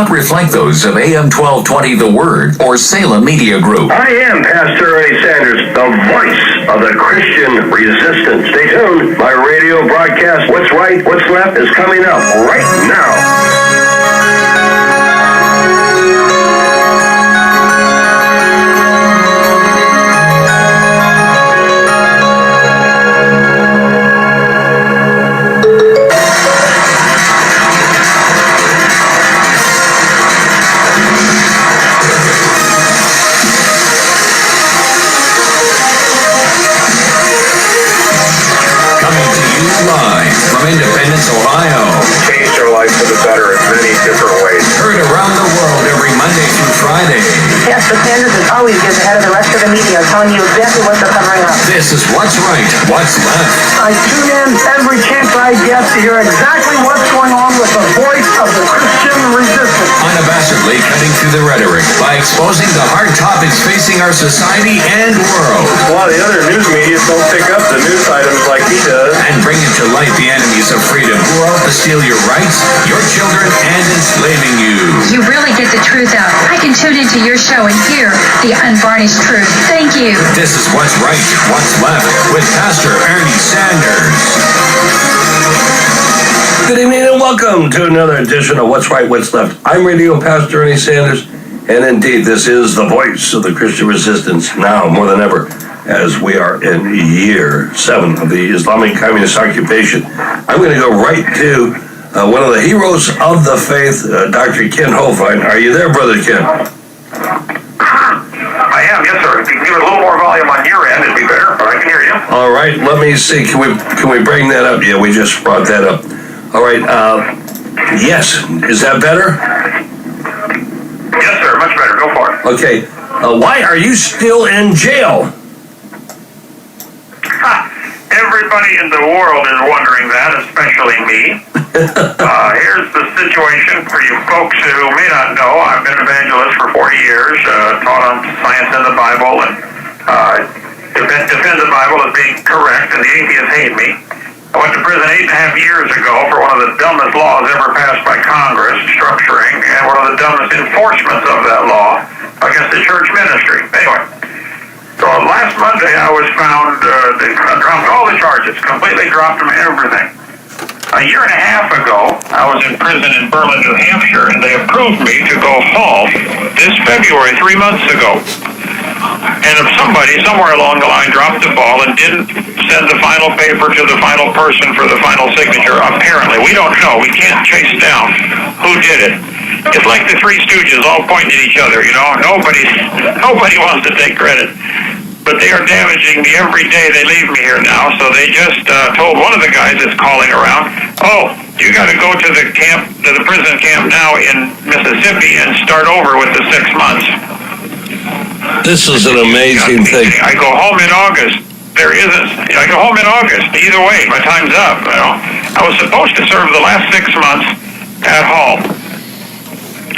reflect those of AM 1220 The Word or Salem Media Group. I am Pastor Ernie Sanders, the voice of the Christian resistance. Stay tuned. My radio broadcast, What's Right, What's Left, is coming up right now. Live from Independence, Ohio. Changed our life for the better in many different ways. Heard around the world every Monday through Friday. Pastor Sanders is always gets ahead of the rest of the media, telling you exactly what they're covering up. This is What's Right, What's Left. I tune in every chance I get to hear exactly what's going on with the voice of the Christian resistance. Unabashedly cutting through the rhetoric by exposing the hard topics facing our society and world. A lot of the other news media don't pick up the news items like he does. And bringing to light the enemies of freedom who are out to steal your rights, your children, and enslaving you. You really get the truth out. I can tune into your show and hear the unvarnished truth. Thank you. This is What's Right, What's Left with Pastor Ernie Sanders. Good evening and welcome to another edition of What's Right, What's Left. I'm Radio Pastor Ernie Sanders, and indeed this is the voice of the Christian resistance now more than ever, as we are in year 7 of the Islamic communist occupation. I'm going to go right to one of the heroes of the faith, Dr. Kent Hovind. Are you there, Brother Kent? I am, yes, sir. If you can give it a little more volume on your end, it'd be better, but I can hear you. All right, let me see. Can we bring that up? Yeah, we just brought that up. All right, yes. Is that better? Yes, sir. Much better. Go for it. Okay. Why are you still in jail? Everybody in the world is wondering that, especially me. Here's the situation for you folks who may not know. I've been an evangelist for 40 years, taught on science and the Bible, and defend the Bible as being correct, and the atheists hate me. I went to prison 8.5 years ago for one of the dumbest laws ever passed by Congress, structuring, and one of the dumbest enforcements of that law against the church ministry. Anyway. So last Monday I was found, they dropped all the charges, completely dropped them, everything. A year and a half ago, I was in prison in Berlin, New Hampshire, and they approved me to go home this February, 3 months ago. And if somebody somewhere along the line dropped the ball and didn't send the final paper to the final person for the final signature, apparently, we don't know, we can't chase down who did it. It's like the Three Stooges all pointing at each other, you know. Nobody wants to take credit. But they are damaging me every day they leave me here now, so they just told one of the guys that's calling around, oh, you got to go to the camp, to the prison camp now in Mississippi and start over with the 6 months. This is an amazing thing. I go home in August. I go home in August. Either way, my time's up, you know. I was supposed to serve the last 6 months at home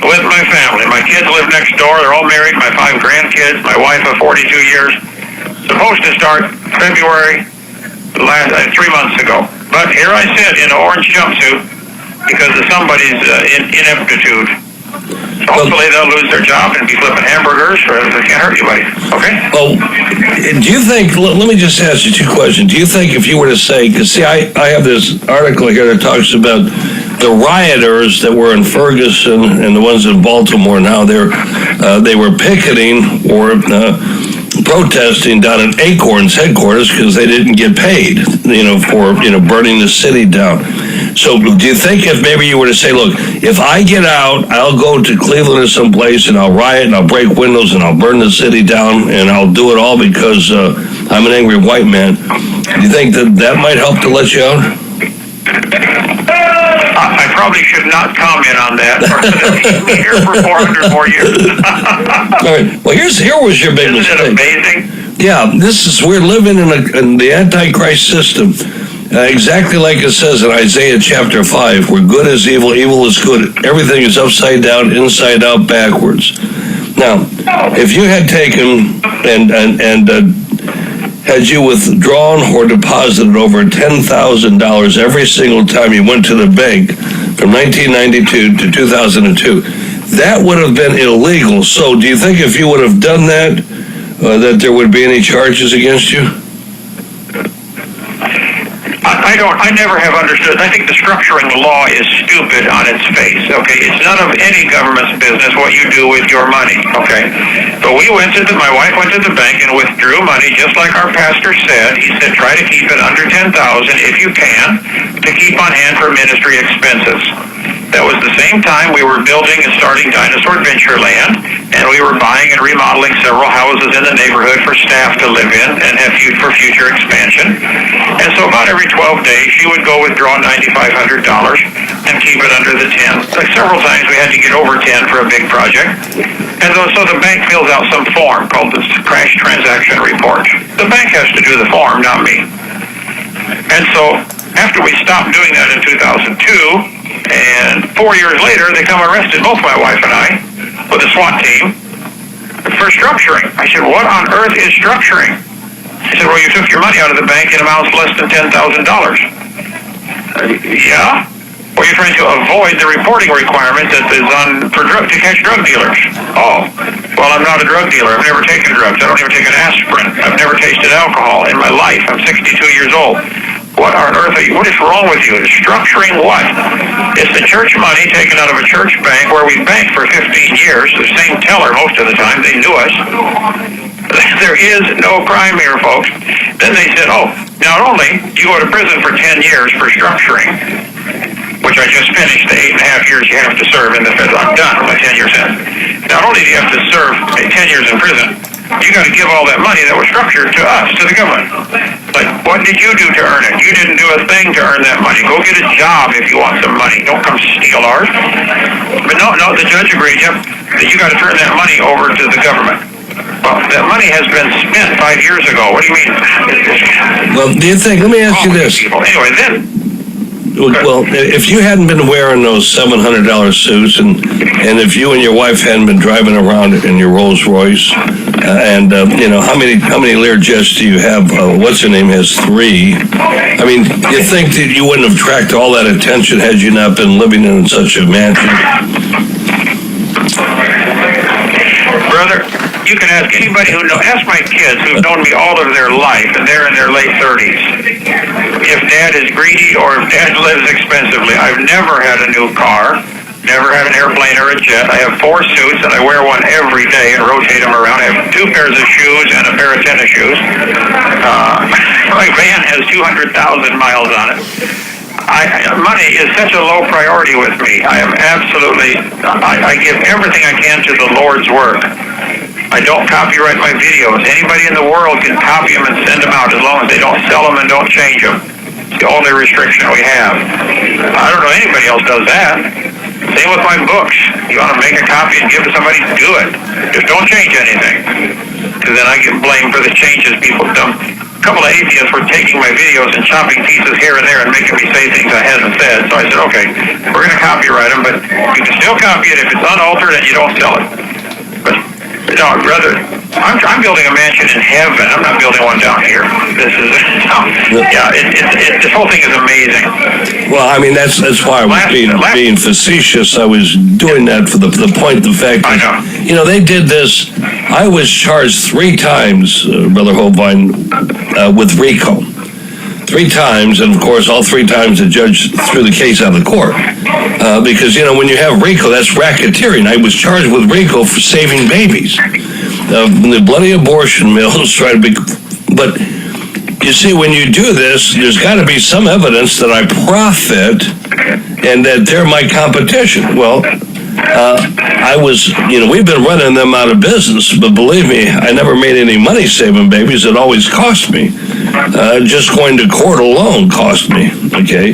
with my family. My kids live next door. They're all married. My 5 grandkids. My wife of 42 years. Supposed to start February 3 months ago. But here I sit in an orange jumpsuit because of somebody's ineptitude. So hopefully they'll lose their job and be flipping hamburgers, or they can't hurt anybody. Okay? Well, do you think, let me just ask you 2 questions. Do you think if you were to say, because see, I have this article here that talks about the rioters that were in Ferguson and the ones in Baltimore now, they were picketing or protesting down at Acorn's headquarters because they didn't get paid, for burning the city down. So do you think if maybe you were to say, look, if I get out, I'll go to Cleveland or someplace and I'll riot and I'll break windows and I'll burn the city down and I'll do it all because I'm an angry white man. Do you think that might help to let you out? I probably should not comment on that. I've been here for 400 more years. All right. Well, here was your big mistake. Isn't it amazing? Yeah, we're living in the Antichrist system. Exactly like it says in Isaiah chapter 5, where good is evil, evil is good. Everything is upside down, inside out, backwards. Now, if you had taken and had you withdrawn or deposited over $10,000 every single time you went to the bank from 1992 to 2002, that would have been illegal. So do you think if you would have done that, that there would be any charges against you? I never have understood. I think the structuring law is stupid on its face, okay? It's none of any government's business what you do with your money, okay? But my wife went to the bank and withdrew money just like our pastor said. He said try to keep it under $10,000 if you can to keep on hand for ministry expenses. That was the same time we were building and starting Dinosaur Adventureland, and we were buying and remodeling several houses in the neighborhood for staff to live in and have for future expansion. And so about every 12 days, she would go withdraw $9,500 and keep it under the 10. Like several times we had to get over 10 for a big project. And so the bank fills out some form called the Crash Transaction Report. The bank has to do the form, not me. And so after we stopped doing that in 2002, and 4 years later, they come arrested both my wife and I with a SWAT team for structuring. I said, what on earth is structuring? He said, well, you took your money out of the bank in amounts less than $10,000. Yeah? Well, you're trying to avoid the reporting requirement that is to catch drug dealers. Oh, well, I'm not a drug dealer. I've never taken drugs. I don't even take an aspirin. I've never tasted alcohol in my life. I'm 62 years old. What on earth are you? What is wrong with you? Structuring what? It's the church money taken out of a church bank where we banked for 15 years. The same teller most of the time. They knew us. There is no crime here, folks. Then they said, oh, not only you go to prison for 10 years for structuring, which I just finished the 8.5 years you have to serve in the federal. I'm done with my 10-year sentence. Not only do you have to serve 10 years in prison, you got to give all that money that was structured to us, to the government. Like, what did you do to earn it? You didn't do a thing to earn that money. Go get a job if you want some money. Don't come steal ours. But no, the judge agreed, yep, that you got to turn that money over to the government. Well, that money has been spent 5 years ago. What do you mean? Well, do you think, let me ask you this. Anyway, then... Well, if you hadn't been wearing those $700 suits, and if you and your wife hadn't been driving around in your Rolls Royce, and how many Learjets do you have? What's her name has 3. I mean, you think that you wouldn't have tracked all that attention had you not been living in such a mansion? Brother, you can ask anybody ask my kids who've known me all of their life, and they're in their late 30s. If Dad is greedy or if Dad lives expensively. I've never had a new car, never had an airplane or a jet. I have 4 suits, and I wear one every day and rotate them around. I have 2 pairs of shoes and a pair of tennis shoes. My van has 200,000 miles on it. Money is such a low priority with me. I am absolutely, I give everything I can to the Lord's work. I don't copyright my videos. Anybody in the world can copy them and send them out as long as they don't sell them and don't change them. It's the only restriction we have. I don't know anybody else does that. Same with my books. You want to make a copy and give it to somebody, do it. Just don't change anything. Because then I get blamed for the changes people do. A couple of atheists were taking my videos and chopping pieces here and there and making me say things I hadn't said. So I said, okay, we're going to copyright them, but you can still copy it if it's unaltered and you don't sell it. But no, brother, I'm building a mansion in heaven. I'm not building one down here. This is, this whole thing is amazing. Well, I mean, that's why I was being facetious. I was doing that for the point, the fact that, they did this. I was charged 3 times, Brother Hovind, with RICO. 3 times, and of course, all 3 times the judge threw the case out of the court. Because, when you have RICO, that's racketeering. I was charged with RICO for saving babies. The bloody abortion mills try to be... But, you see, when you do this, there's got to be some evidence that I profit and that they're my competition. Well, I was, we've been running them out of business, but believe me, I never made any money saving babies. It always cost me. Just going to court alone cost me, okay?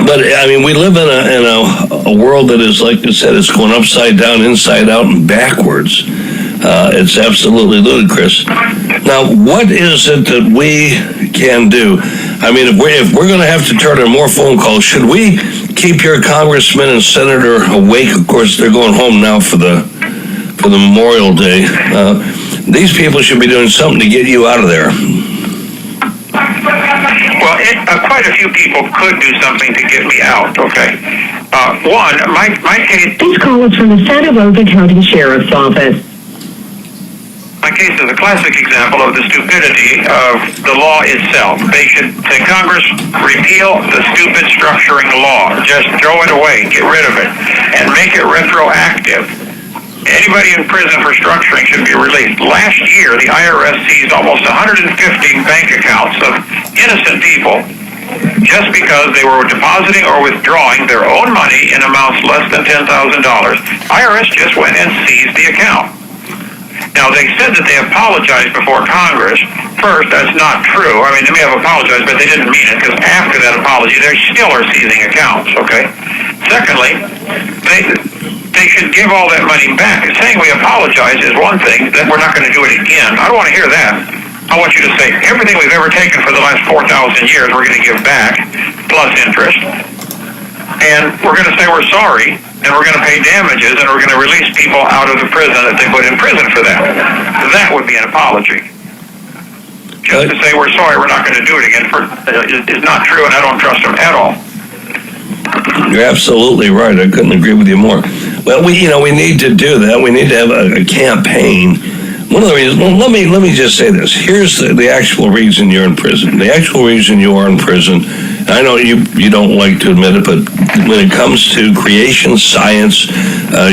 But, I mean, we live in a world that is, like I said, it's going upside down, inside out, and backwards. It's absolutely ludicrous. Now, what is it that we can do? I mean, if we're going to have to turn in more phone calls, should we keep your congressman and senator awake? Of course, they're going home now for the Memorial Day. These people should be doing something to get you out of there. Well, quite a few people could do something to get me out, okay? One, my case. This call is from the Santa Rosa County Sheriff's Office. My case is a classic example of the stupidity of the law itself. The Congress repeal the stupid structuring law. Just throw it away, get rid of it, and make it retroactive. Anybody in prison for structuring should be released. Last year, the IRS seized almost 150 bank accounts of innocent people just because they were depositing or withdrawing their own money in amounts less than $10,000. IRS just went and seized the account. Now, they said that they apologized before Congress. First, that's not true. I mean, they may have apologized, but they didn't mean it, because after that apology, they still are seizing accounts, okay? Secondly, they should give all that money back. Saying we apologize is one thing, that we're not going to do it again. I don't want to hear that. I want you to say, everything we've ever taken for the last 4,000 years, we're going to give back, plus interest. And we're going to say we're sorry, and we're going to pay damages, and we're going to release people out of the prison that they put in prison for that. That would be an apology. Just to say we're sorry, we're not going to do it again is not true, and I don't trust them at all. You're absolutely right. I couldn't agree with you more. Well, we need to do that. We need to have a campaign. One of the reasons, well, let me just say this. Here's the actual reason you're in prison. The actual reason you are in prison, I know you don't like to admit it, but when it comes to creation science,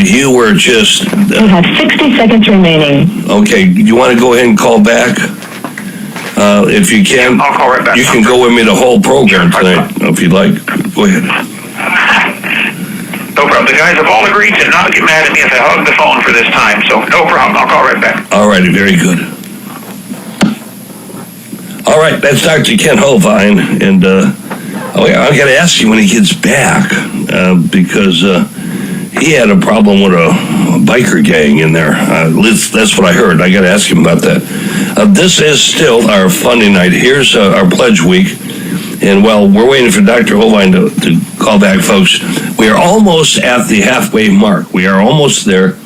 you were just... You have 60 seconds remaining. Okay, you want to go ahead and call back? If you can, I'll call right back. You can go with me the whole program tonight, if you'd like. Go ahead. No problem. The guys have all agreed to not get mad at me if I hug the phone for this time, so no problem. I'll call right back. All righty, very good. All right, that's Dr. Kent Hovind, and I got to ask you when he gets back, because he had a problem with a biker gang in there. That's what I heard. I got to ask him about that. This is still our funding night. Here's our pledge week. And while we're waiting for Dr. Hovind to call back, folks, we are almost at the halfway mark. We are almost there.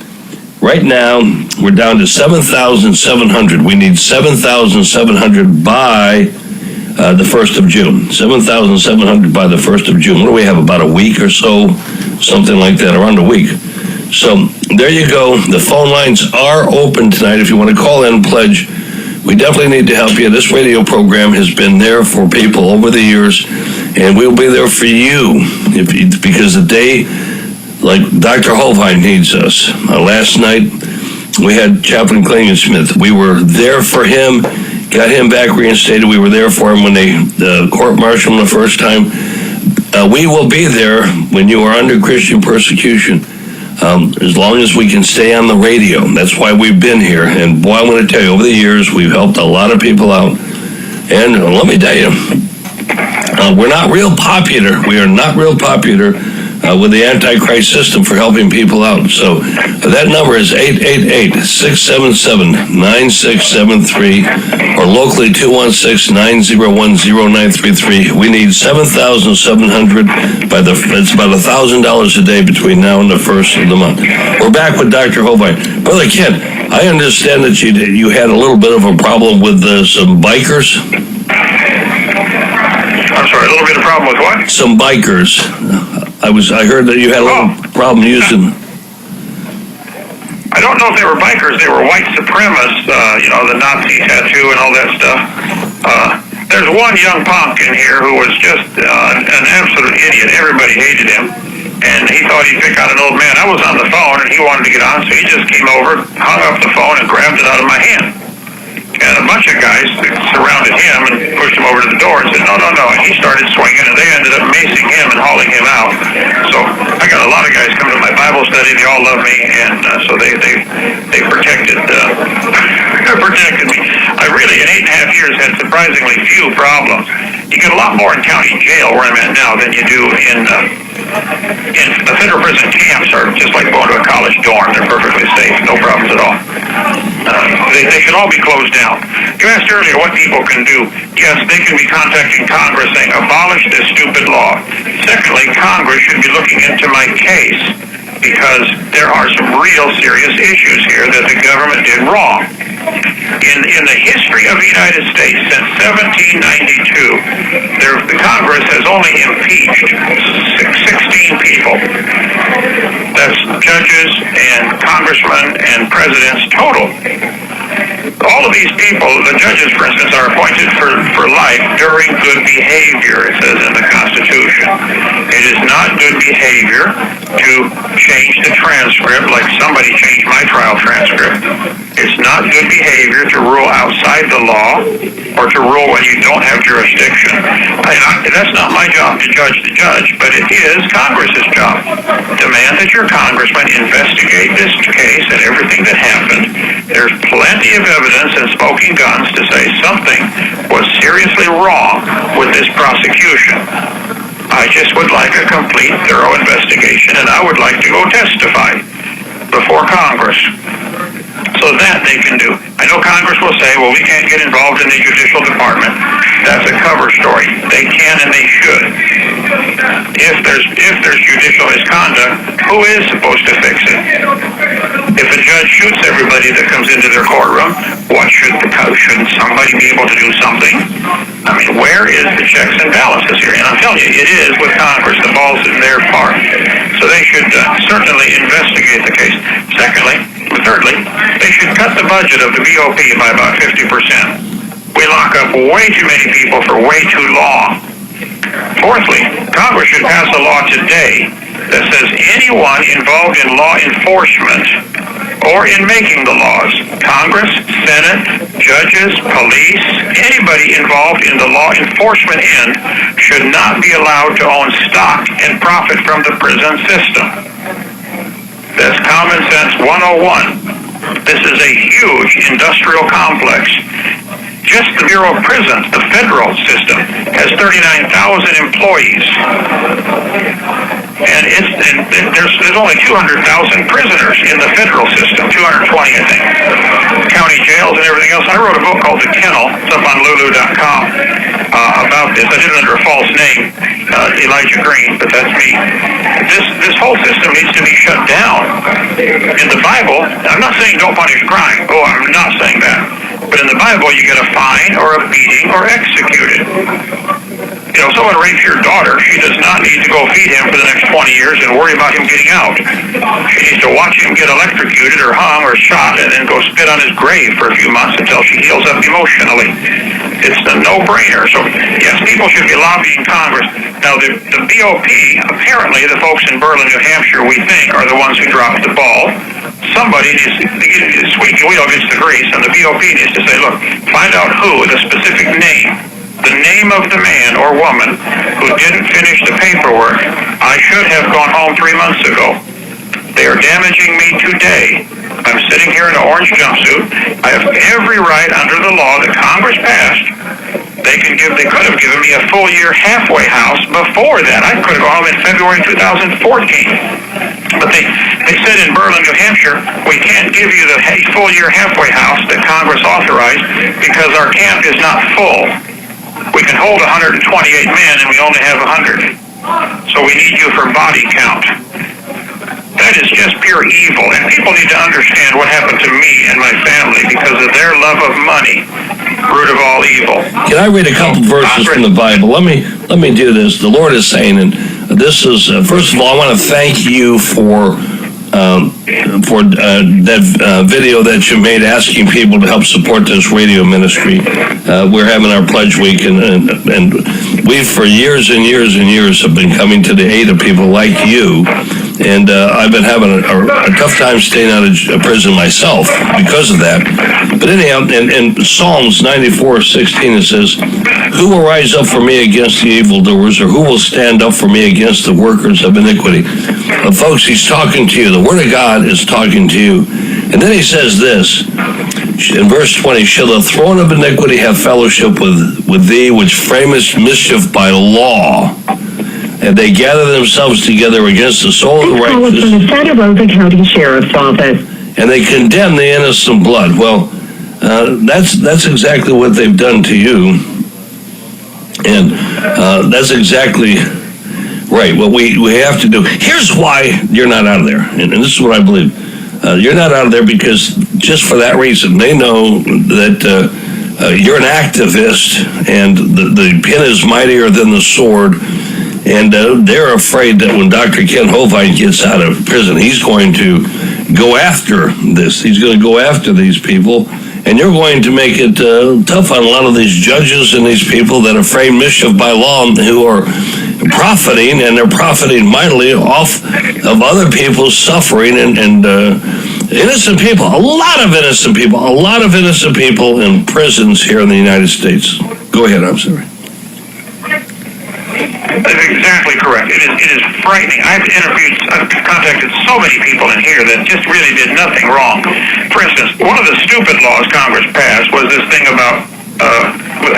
Right now, we're down to 7,700. We need 7,700 by the 1st of June. 7,700 by the 1st of June. What do we have, about a week or so? Something like that, around a week. So there you go. The phone lines are open tonight. If you want to call in and pledge, we definitely need to help you. This radio program has been there for people over the years, and we'll be there for you because the day, like Dr. Hovind needs us. Last night, we had Chaplain Klingensmith. We were there for him, got him back reinstated. We were there for him when they court-martialed him the first time. We will be there when you are under Christian persecution. As long as we can stay on the radio. That's why we've been here. And boy, I want to tell you, over the years, we've helped a lot of people out. And let me tell you, we're not real popular. We are not real popular with the Antichrist system for helping people out. So that number is 888-677-9673 or locally 216-901-0933. We need 7,700 it's about $1,000 a day between now and the 1st of the month. We're back with Dr. Hovind. Brother Kent, I understand that you had a little bit of a problem with some bikers. I'm sorry, a little bit of problem with what? Some bikers. I heard that you had a little problem using... I don't know if they were bikers. They were white supremacists, the Nazi tattoo and all that stuff. There's one young punk in here who was just an absolute idiot. Everybody hated him. And he thought he'd pick out an old man. I was on the phone, and he wanted to get on, so he just came over, hung up the phone, and grabbed it out of my hand. And a bunch of guys surrounded him and pushed him over to the door and said, no. And he started swinging, and they ended up macing him and hauling him out. So I got a lot of guys coming to my Bible study. They all love me, and so they protected me. I really, in 8.5 years, had surprisingly few problems. You get a lot more in county jail, where I'm at now, than you do in the federal prison camps. Are just like going to a college dorm. They're perfectly safe, no problems at all. They should all be closed down. You asked earlier what people can do. Yes, they can be contacting Congress saying, abolish this stupid law. Secondly, Congress should be looking into my case because there are some real serious issues here that the government did wrong. In the history of the United States since 1792, the Congress has only impeached 16 people. That's judges and congressmen and presidents total. All of these people, the judges, for instance, are appointed for life during good behavior, it says in the Constitution. It is not good behavior to change the transcript like somebody changed my trial transcript. It's not good behavior to rule outside the law or to rule when you don't have jurisdiction. That's not my job to judge the judge, but it is Congress's job. Demand that your congressman investigate this case and everything that happened. There's plenty of evidence and smoking guns to say something was seriously wrong with this prosecution. I just would like a complete, thorough investigation, and I would like to go testify before Congress. So that they can do. I know Congress will say, well, we can't get involved in the judicial department. That's a cover story. They can and they should. If there's judicial misconduct, who is supposed to fix it? If a judge shoots everybody that comes into their courtroom, shouldn't somebody be able to do something? I mean, where is the checks and balances here? And I'm telling you, it is with Congress. The ball's in their park. So they should certainly investigate the case. Thirdly, they should cut the budget of the BOP by about 50%. We lock up way too many people for way too long. Fourthly, Congress should pass a law today that says anyone involved in law enforcement or in making the laws, Congress, Senate, judges, police, anybody involved in the law enforcement end should not be allowed to own stock and profit from the prison system. That's common sense 101. This is a huge industrial complex. Just the Bureau of Prisons, the federal system, has 39,000 employees. And there's only 200,000 prisoners in the federal system, 220, I think. County jails and everything else. I wrote a book called The Kennel. It's up on Lulu.com about this. I did it under a false name, Elijah Green, but that's me. This whole system needs to be shut down. In the Bible, I'm not saying don't punish crime. Oh, I'm not saying that. But in the Bible, you get a fine or a beating or executed. You know, someone rapes your daughter, she does not need to go feed him for the next 20 years and worry about him getting out. She needs to watch him get electrocuted or hung or shot and then go spit on his grave for a few months until she heals up emotionally. It's a no-brainer. So, yes, people should be lobbying Congress. Now, the BOP, apparently the folks in Berlin, New Hampshire, we think, are the ones who dropped the ball. Somebody needs to squeaky wheel gets the grease, and the BOP needs to say, look, find out who, the specific name, the name of the man or woman who didn't finish the paperwork. I should have gone home 3 months ago. They are damaging me today. I'm sitting here in an orange jumpsuit. I have every right under the law that Congress passed. They could have given me a full year halfway house before that. I could have gone home in February 2014. But they said in Berlin, New Hampshire, we can't give you the full year halfway house that Congress authorized because our camp is not full. We can hold 128 men and we only have 100. So we need you for body count. That is just pure evil, and people need to understand what happened to me and my family because of their love of money, root of all evil. Can I read a couple verses from the Bible? Let me do this. The Lord is saying, and this is first of all, I want to thank you for that video that you made asking people to help support this radio ministry. We're having our pledge week, and we for years and years and years have been coming to the aid of people like you. And I've been having a tough time staying out of prison myself because of that. But anyhow, in Psalms 94:16 it says, "Who will rise up for me against the evildoers, or who will stand up for me against the workers of iniquity?" Folks, he's talking to you. The Word of God is talking to you. And then he says this, in verse 20, "Shall the throne of iniquity have fellowship with thee, which framest mischief by law? And they gather themselves together against the soul of the righteous." This call is from the Santa Rosa County Sheriff's Office. "And they condemn the innocent blood." Well, that's exactly what they've done to you. And that's exactly right, what we have to do. Here's why you're not out of there, and this is what I believe. You're not out of there because just for that reason. They know that you're an activist, and the pen is mightier than the sword. And they're afraid that when Dr. Kent Hovind gets out of prison, he's going to go after this. He's going to go after these people. And you're going to make it tough on a lot of these judges and these people that are frame mischief by law who are profiting, and they're profiting mightily off of other people's suffering and innocent people. A lot of innocent people in prisons here in the United States. Go ahead, I'm sorry. That's exactly correct. It is frightening. I've contacted so many people in here that just really did nothing wrong. For instance, one of the stupid laws Congress passed was this thing about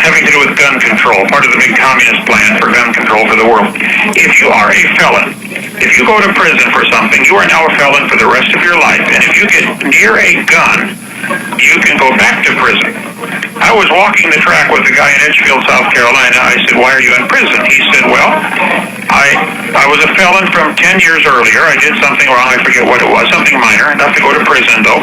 having to do with gun control, part of the big communist plan for gun control for the world. If you are a felon, if you go to prison for something, you are now a felon for the rest of your life. And if you get near a gun, you can go back to prison. I was walking the track with a guy in Edgefield, South Carolina. I said, "Why are you in prison?" He said, "Well, I was a felon from 10 years earlier. I did something wrong. I forget what it was. Something minor. Enough to go to prison, though."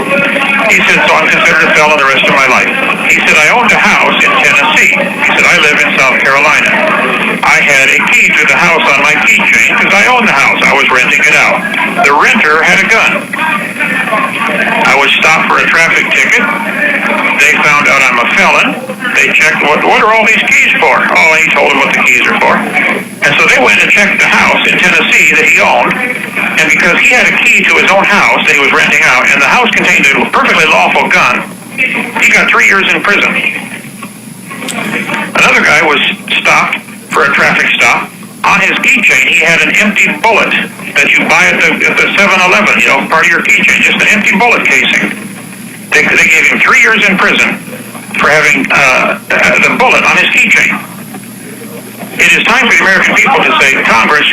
He said, "So I'm considered a felon the rest of my life." He said, "I owned a house in Tennessee." He said, "I live in South Carolina. I had a key to the house on my keychain because I owned the house. I was renting it out. The renter had a gun. I was stopped for a traffic ticket. They found out I'm a felon. They checked, what are all these keys for?" Oh, he told them what the keys are for. And so they went and checked the house in Tennessee that he owned. And because he had a key to his own house that he was renting out, and the house contained a perfectly lawful gun, he got 3 years in prison. Another guy was stopped for a traffic stop. On his keychain, he had an empty bullet that you buy at the 7-Eleven, part of your keychain, just an empty bullet casing. They gave him 3 years in prison for having the bullet on his keychain. It is time for the American people to say, "Congress,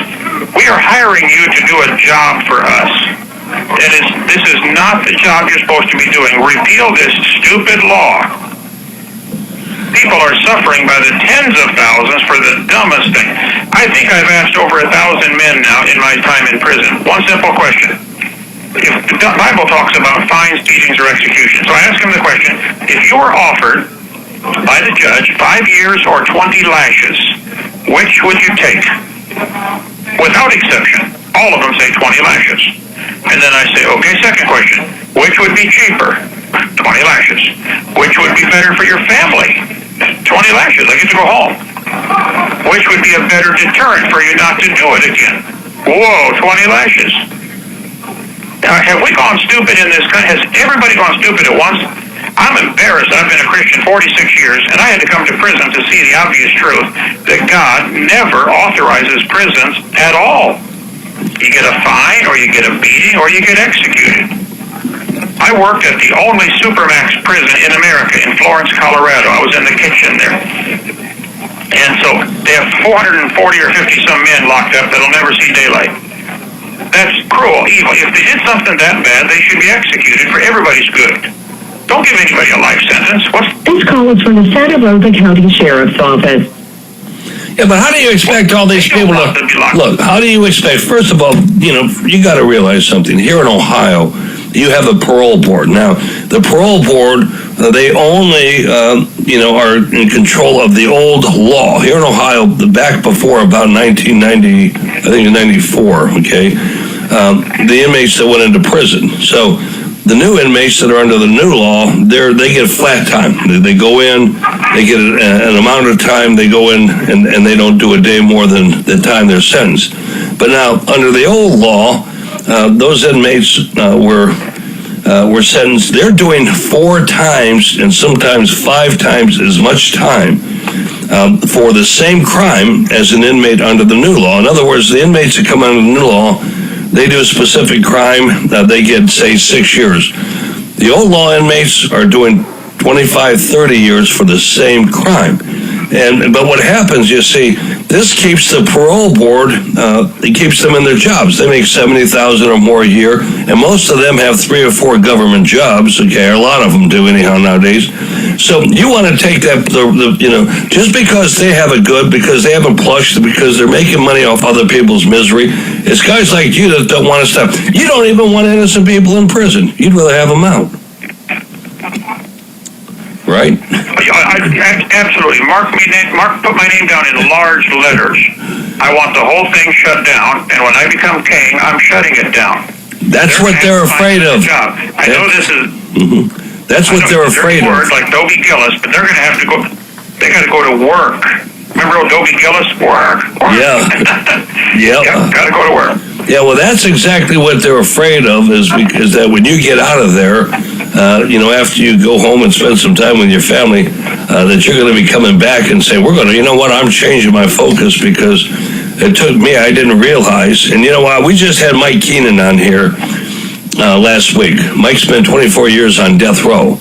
we are hiring you to do a job for us. This is not the job you're supposed to be doing. Repeal this stupid law." People are suffering by the tens of thousands for the dumbest thing. I think I've asked over 1,000 men now in my time in prison one simple question. If the Bible talks about fines, beatings, or execution, so I ask him the question, if you were offered by the judge 5 years or 20 lashes, which would you take? Without exception, all of them say 20 lashes. And then I say, okay, second question, which would be cheaper? 20 lashes. Which would be better for your family? 20 lashes, I get to go home. Which would be a better deterrent for you not to do it again? Whoa, 20 lashes. Have we gone stupid in this country? Has everybody gone stupid at once? I'm embarrassed. I've been a Christian 46 years, and I had to come to prison to see the obvious truth that God never authorizes prisons at all. You get a fine, or you get a beating, or you get executed. I worked at the only Supermax prison in America in Florence, Colorado. I was in the kitchen there. And so they have 440 or 50 some men locked up that'll never see daylight. That's cruel, evil. If they did something that bad, they should be executed for everybody's good. Don't give anybody a life sentence. This call is from the Santa Rosa County Sheriff's Office. Yeah, but how do you expect all these people to look? How do you expect? First of all, you got to realize something. Here in Ohio, you have a parole board. Now, the parole board, they only, are in control of the old law. Here in Ohio, back before about 1990, I think 94, okay, the inmates that went into prison. So the new inmates that are under the new law, they get flat time. They go in, they get an amount of time, they go in, and they don't do a day more than the time they're sentenced. But now, under the old law, those inmates were sentenced. They're doing 4 times and sometimes 5 times as much time for the same crime as an inmate under the new law. In other words, the inmates that come under the new law, they do a specific crime, they get, say, 6 years. The old law inmates are doing 25, 30 years for the same crime. But what happens, you see, this keeps the parole board, it keeps them in their jobs. They make $70,000 or more a year, and most of them have 3 or 4 government jobs, okay, a lot of them do anyhow nowadays. So you want to take that, just because they have it good, because they have a plush, because they're making money off other people's misery, it's guys like you that don't want to stop. You don't even want innocent people in prison. You'd rather have them out. Right? Absolutely. Mark, put my name down in large letters. I want the whole thing shut down, and when I become king, I'm shutting it down. That's what they're afraid of. I know this is... Mm-hmm. That's what they're afraid of. Words like Dobie Gillis, but they're going to have to go... They got to go to work. Remember Dobie Gillis? Work. Yeah. Yep, got to go to work. Yeah, well, that's exactly what they're afraid of, is because that when you get out of there, after you go home and spend some time with your family, that you're going to be coming back and say, I'm changing my focus because it took me, I didn't realize. And you know what, we just had Mike Keenan on here last week. Mike spent 24 years on death row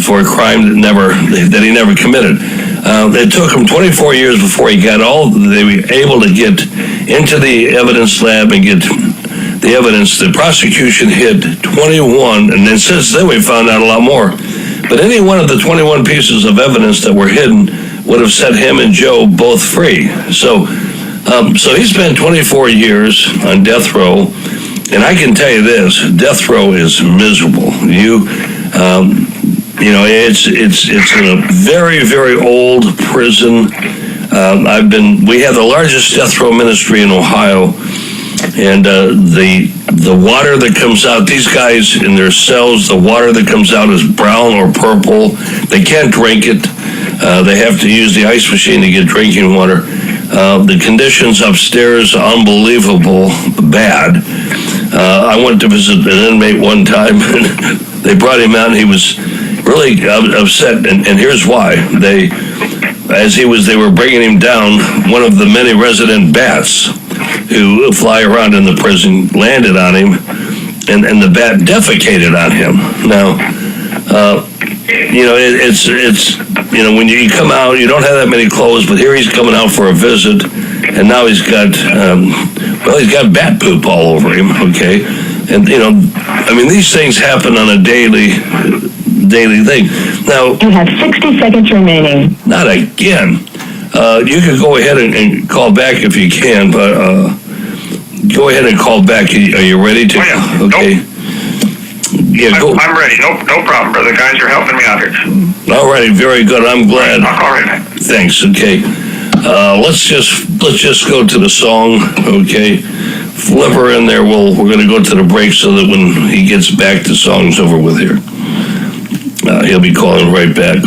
for a crime that he never committed. It took him 24 years before they were able to get into the evidence lab and get the evidence. The prosecution hid 21, and then since then we found out a lot more. But any one of the 21 pieces of evidence that were hidden would have set him and Joe both free. So he spent 24 years on death row, and I can tell you this: death row is miserable. It's in a very, very old prison. We have the largest death row ministry in Ohio, and the water that comes out, these guys in their cells, the water that comes out is brown or purple. They can't drink it. They have to use the ice machine to get drinking water. The conditions upstairs, unbelievable bad. I went to visit an inmate one time, and they brought him out, and he was really upset, and here's why. They were bringing him down, one of the many resident bats who fly around in the prison landed on him, and the bat defecated on him. Now, when you come out, you don't have that many clothes, but here he's coming out for a visit, and now he's got bat poop all over him, okay? And, these things happen on a daily thing. Now, you have 60 seconds remaining. Not again. You can go ahead and call back if you can, but go ahead and call back. Are you ready to? Oh, yeah. Okay. Nope. Yeah, go. I'm ready. No problem, brother. Guys are helping me out here. All righty, very good. I'm glad. All right. Thanks. Okay. Let's just go to the song. Okay. Flip her in there. We're going to go to the break so that when he gets back, the song's over with here. He'll be calling right back.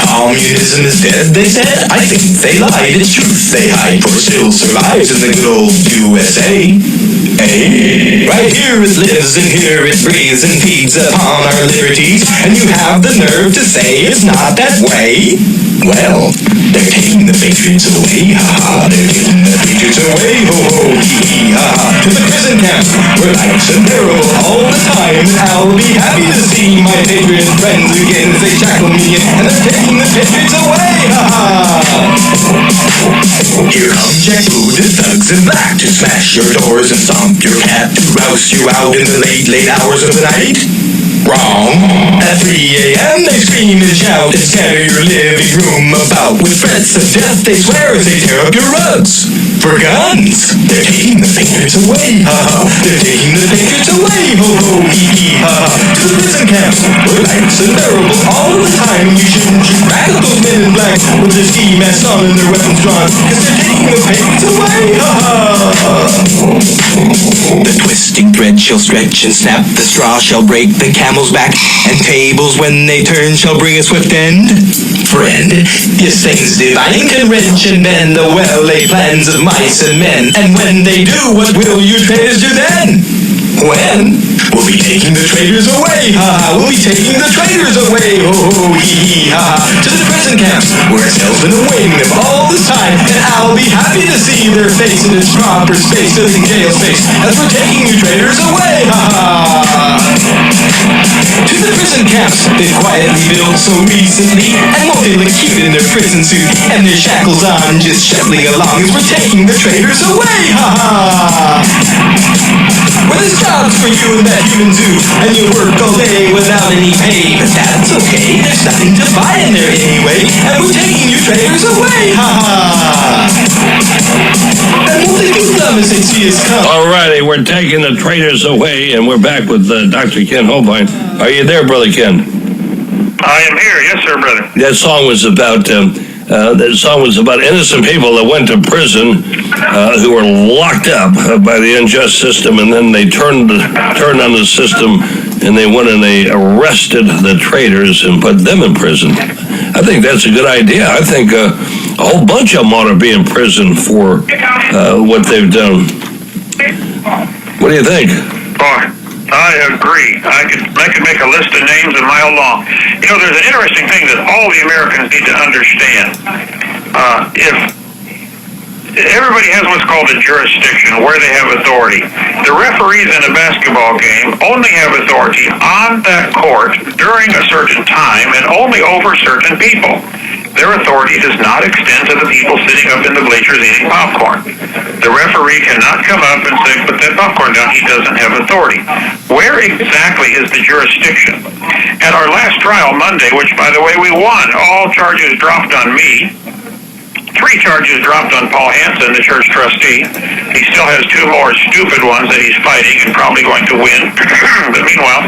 Communism is dead, they said. I think they lied. It's truth they hide, for it still survives in the good old USA. Hey, right here it lives and here it breathes and feeds upon our liberties, and you have the nerve to say it's not that way? Well, they're taking the patriots away, ha-ha. They're taking the patriots away, ho-ho, hee-hee, ha-ha. To the prison camps, where life's unbearable all the time. And I'll be happy to see my patriot friends again as they shackle me, and they're taking the patriots away, ha-ha. Here come Jack Boo, the thugs in black, to smash your doors and stomp your cat, to roust you out in the late hours of the night. Wrong. At 3 a.m. they scream and shout and scatter your living room about with threats of death. They swear as they tear up your rugs for guns. They're taking the patriots away, ha-ha. They're taking the patriots away, ho-ho, hee-hee, ha-ha. To the prison camps, where life's unbearable all the time. You shouldn't shoot back at those men in black with their ski masks on and their weapons drawn, cause they're taking the patriots away, ha-ha. The twisting thread shall stretch and snap, the straw shall break the camel's back, and tables when they turn shall bring a swift end. Friend, your saints divine can wrench and bend the well-laid plans of mice and men, and when they do, what will you traitors do then? When? We'll be taking the traitors away, ha-ha. We'll be taking the traitors away, ho-ho, hee-hee, ha-ha. To the prison camps, where hell's been awaiting them all this time. And I'll be happy to see their face in its proper space, in jail space, as we're taking you traitors away, ha-ha. To the prison camps they've quietly built so recently, and won't they look cute in their prison suit and their shackles on, just shuffling along as we're taking the traitors away, ha-ha. Well, there's jobs for you in that human zoo, and you work all day without any pay, but that's okay, there's nothing to buy in there anyway, and we're taking you traitors away, ha-ha. And won't they do them as they see us come? All righty, we're taking the traitors away, and we're back with Dr. Kent Hovind. Are you there, Brother Ken? I am here. Yes, sir, brother. That song was about innocent people that went to prison who were locked up by the unjust system, and then they turned on the system, and they went and they arrested the traitors and put them in prison. I think that's a good idea. I think a whole bunch of them ought to be in prison for what they've done. What do you think? Boy, I agree. I could make a list of names a mile long. You know, there's an interesting thing that all the Americans need to understand. If everybody has what's called a jurisdiction, where they have authority. The referees in a basketball game only have authority on that court during a certain time and only over certain people. Their authority does not extend to the people sitting up in the bleachers eating popcorn. The referee cannot come up and say, put that popcorn down, he doesn't have authority. Where exactly is the jurisdiction? At our last trial Monday, which by the way we won, all charges dropped on me. 3 charges dropped on Paul Hansen, the church trustee. He still has 2 more stupid ones that he's fighting and probably going to win. But meanwhile,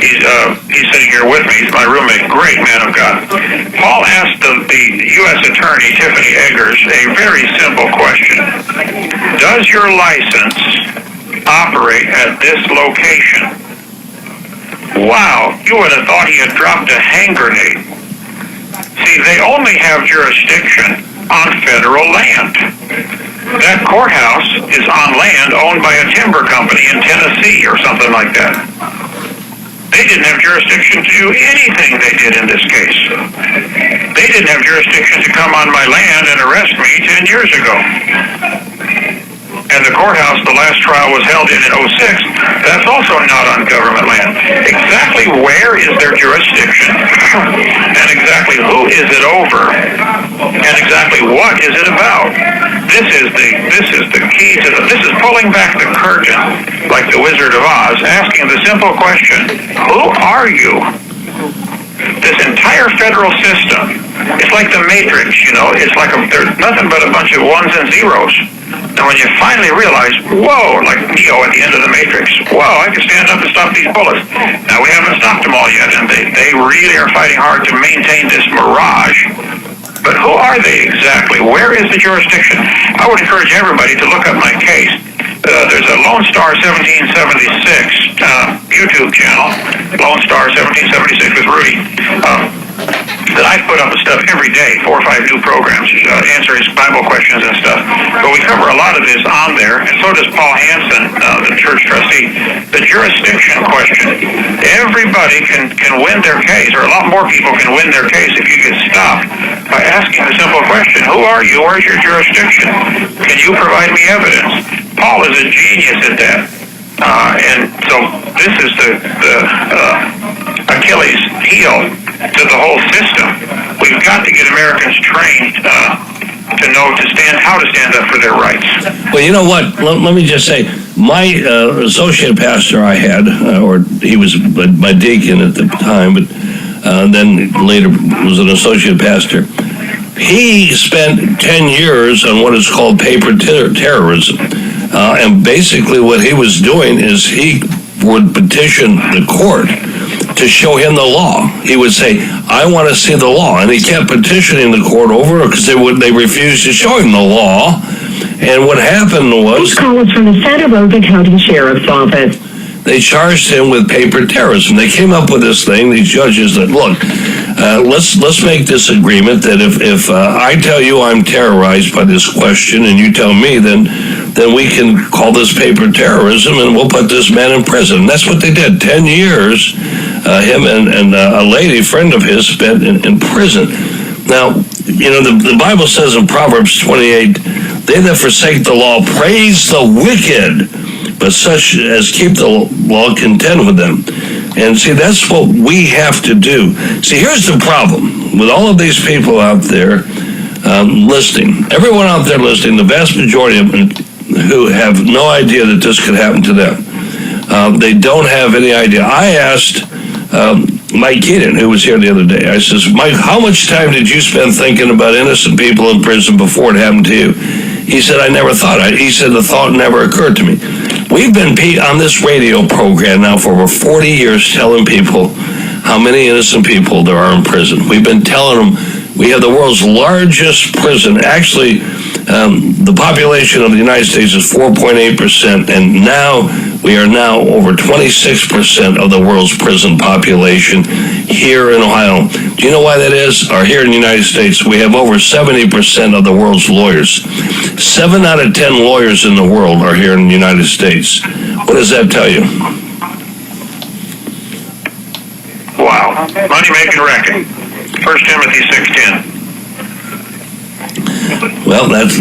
he's sitting here with me. He's my roommate, great man of God. Paul asked the U.S. Attorney, Tiffany Eggers, a very simple question. Does your license operate at this location? Wow, you would have thought he had dropped a hand grenade. See, they only have jurisdiction on federal land. That courthouse is on land owned by a timber company in Tennessee or something like that. They didn't have jurisdiction to do anything they did in this case. They didn't have jurisdiction to come on my land and arrest me 10 years ago. And the courthouse, the last trial was held in 06, that's also not on government land. Exactly where is their jurisdiction? And exactly who is it over? And exactly what is it about? This is the key to this is pulling back the curtain, like the Wizard of Oz, asking the simple question, who are you? This entire federal system, it's like the Matrix, you know, it's like there's nothing but a bunch of ones and zeros. And when you finally realize, whoa, like Neo at the end of the Matrix, whoa, I can stand up and stop these bullets. Now, we haven't stopped them all yet, and they really are fighting hard to maintain this mirage. But who are they exactly? Where is the jurisdiction? I would encourage everybody to look up my case. There's a Lone Star 1776 YouTube channel, Lone Star 1776 with Rudy, that I put up with stuff every day, 4 or 5 new programs, answer his Bible questions and stuff. But we cover a lot of this on there, and so does Paul Hansen, the church trustee. The jurisdiction question. Everybody can win their case, or a lot more people can win their case if you get stopped by asking the simple question, who are you? Where's your jurisdiction? Can you provide me evidence? Paul is a genius at that. And so this is the Achilles heel to the whole system. We've got to get Americans trained to know how to stand up for their rights. Well, you know what? Let me just say, my associate pastor I had, or he was my deacon at the time, but then later was an associate pastor. He spent 10 years on what is called paper terrorism. And basically what he was doing is he would petition the court to show him the law. He would say, I want to see the law. And he kept petitioning the court over because they refused to show him the law. And what happened was... This call is from the Santa Rosa County Sheriff's Office. they charged him with paper terrorism. They came up with this thing, these judges, that, look, let's make this agreement that if I tell you I'm terrorized by this question and you tell me, then we can call this paper terrorism and we'll put this man in prison. And that's what they did. 10 years, him and a lady, friend of his, spent in prison. Now, the Bible says in Proverbs 28, they that forsake the law praise the wicked, but such as keep the law contend with them. And see, that's what we have to do. See, here's the problem with all of these people out there listening. Everyone out there listening, the vast majority of them who have no idea that this could happen to them. They don't have any idea. I asked Mike Keaton, who was here the other day, I says, Mike, how much time did you spend thinking about innocent people in prison before it happened to you? He said, I never thought. He said, the thought never occurred to me. We've been on this radio program now for over 40 years telling people how many innocent people there are in prison. We've been telling them we have the world's largest prison. Actually, the population of the United States is 4.8%, and now we are now over 26% of the world's prison population here in Ohio. Do you know why that is? Or here in the United States, we have over 70% of the world's lawyers. 7 out of 10 lawyers in the world are here in the United States. What does that tell you? Wow. Money making racket. 1 Timothy 6:10. Well, that's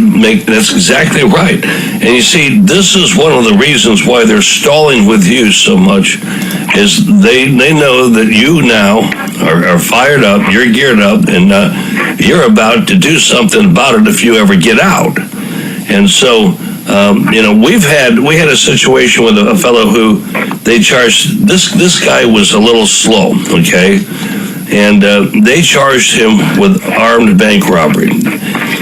exactly right. And you see, this is one of the reasons why they're stalling with you so much, is they know that you now are fired up, you're geared up, and you're about to do something about it if you ever get out. And so, we had a situation with a fellow who they charged, this guy was a little slow, okay? And they charged him with armed bank robbery.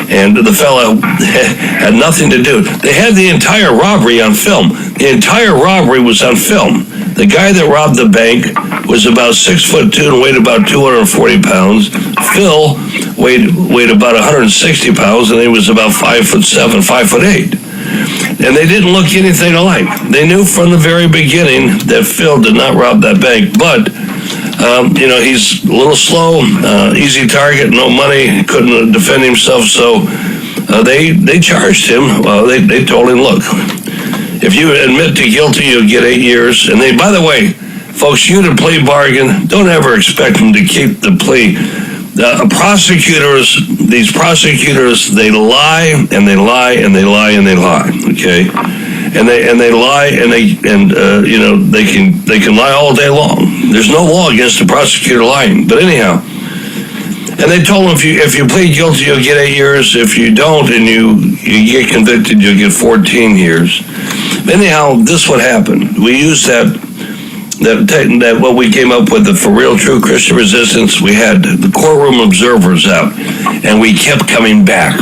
And the fellow had nothing to do. They had the entire robbery on film. The entire robbery was on film. The guy that robbed the bank was about 6'2" and weighed about 240 pounds. Phil weighed about 160 pounds, and he was about 5'7", 5'8". And they didn't look anything alike. They knew from the very beginning that Phil did not rob that bank, but he's a little slow, easy target, no money, couldn't defend himself, so they charged him. They told him, look, if you admit to guilty, you'll get 8 years. And by the way, folks, you to plea bargain, don't ever expect them to keep the plea. These prosecutors, they lie, and they lie, and they lie, and they lie, okay? And they lie, and they can lie all day long. There's no law against a prosecutor lying. But anyhow, and they told him if you plead guilty, you'll get 8 years. If you don't and you get convicted, you'll get 14 years. Anyhow, this what happened. We used that what we came up with, for real, true Christian resistance. We had the courtroom observers out, and we kept coming back.